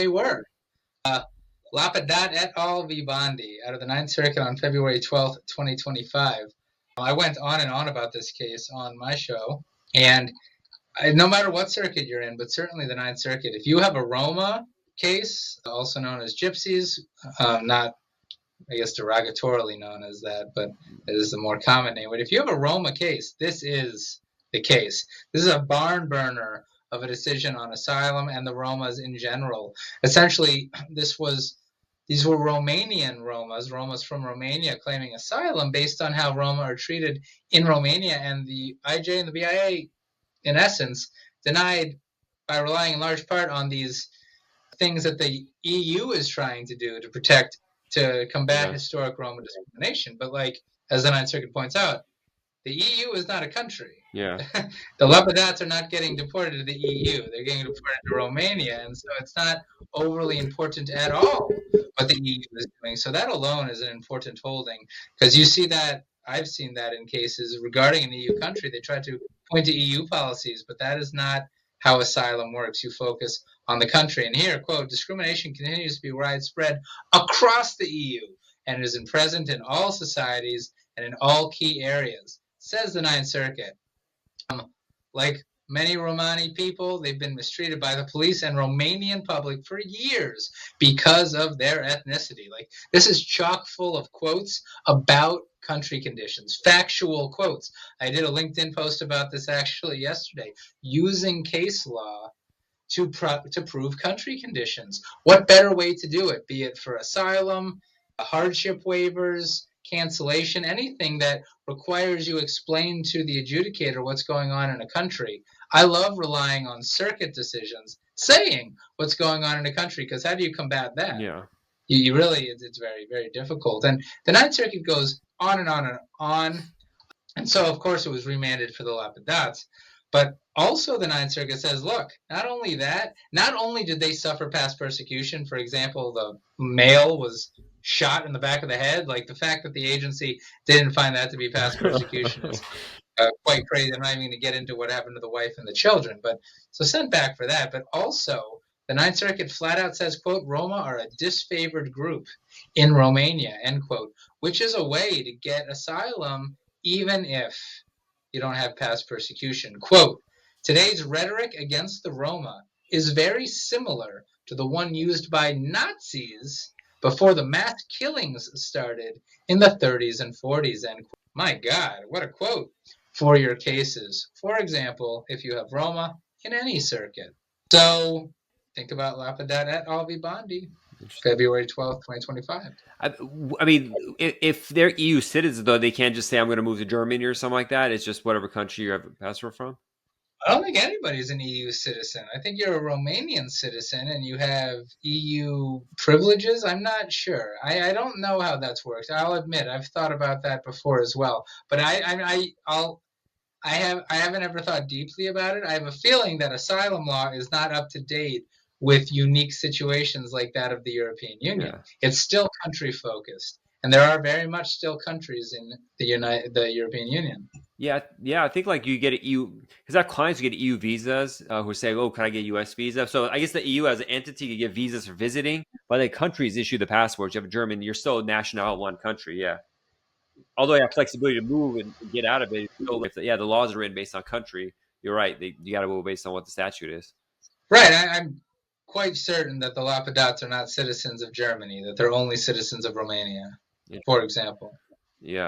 they were. Lapadat et al. V. Bondi out of the Ninth Circuit on February 12th, 2025. I went on and on about this case on my show, and no matter what circuit you're in, but certainly the Ninth Circuit, if you have a Roma case, also known as gypsies, not, I guess, derogatorily known as that, but it is the more common name. But if you have a Roma case, this is the case. This is a barn burner of a decision on asylum and the Romas in general. Essentially, these were Romanian Romas from Romania claiming asylum based on how Roma are treated in Romania, and the IJ and the BIA, in essence, denied by relying in large part on these things that the EU is trying to do to combat historic Roma discrimination. But like, as the Ninth Circuit points out, the EU is not a country. Yeah. The Lapadats are not getting deported to the EU. They're getting deported to Romania. And so it's not overly important at all what the EU is doing. So that alone is an important holding, because you see that, I've seen that in cases regarding an EU country. They try to point to EU policies, but that is not how asylum works. You focus on the country. And here, quote, discrimination continues to be widespread across the EU and is present in all societies and in all key areas, says the Ninth Circuit. Like many Romani people, they've been mistreated by the police and Romanian public for years because of their ethnicity. Like, this is chock full of quotes about country conditions, factual quotes. I did a LinkedIn post about this actually yesterday, using case law to prove country conditions. What better way to do it, be it for asylum, hardship waivers, cancellation, anything that requires you explain to the adjudicator what's going on in a country. I love relying on circuit decisions saying what's going on in a country, because how do you combat that? Yeah. You really, it's very, very difficult. And the Ninth Circuit goes on and on and on. And so, of course, it was remanded for the Lapadats. But also the Ninth Circuit says, look, not only did they suffer past persecution, for example, the male was shot in the back of the head, like the fact that the agency didn't find that to be past persecution is quite crazy. I'm not even going to get into what happened to the wife and the children, but so sent back for that. But also, the Ninth Circuit flat out says, quote, Roma are a disfavored group in Romania, end quote, which is a way to get asylum even if you don't have past persecution. Quote, today's rhetoric against the Roma is very similar to the one used by Nazis before the mass killings started in the 30s and 40s, end quote. My God, what a quote for your cases. For example, if you have Roma in any circuit. So think about Lapadat et al. V. Bondi, February 12th, 2025. I mean, if they're EU citizens, though, they can't just say, I'm going to move to Germany or something like that. It's just whatever country you have a passport from. I don't think anybody's an EU citizen. I think you're a Romanian citizen and you have EU privileges. I'm not sure. I don't know how that's worked. I'll admit I've thought about that before as well. But I haven't ever thought deeply about it. I have a feeling that asylum law is not up to date with unique situations like that of the European Union. Yeah. It's still country focused, and there are very much still countries in the European Union. Yeah. I think like you get EU, because our clients get EU visas who say, "Oh, can I get US visa?" So I guess the EU as an entity can give visas for visiting, but the countries issue the passports. You have a German, you're still a national of one country. Yeah. Although you have flexibility to move and get out of it, the laws are written based on country. You're right. You got to move based on what the statute is. Right. I'm quite certain that the Lapadats are not citizens of Germany, that they're only citizens of Romania, for example. Yeah.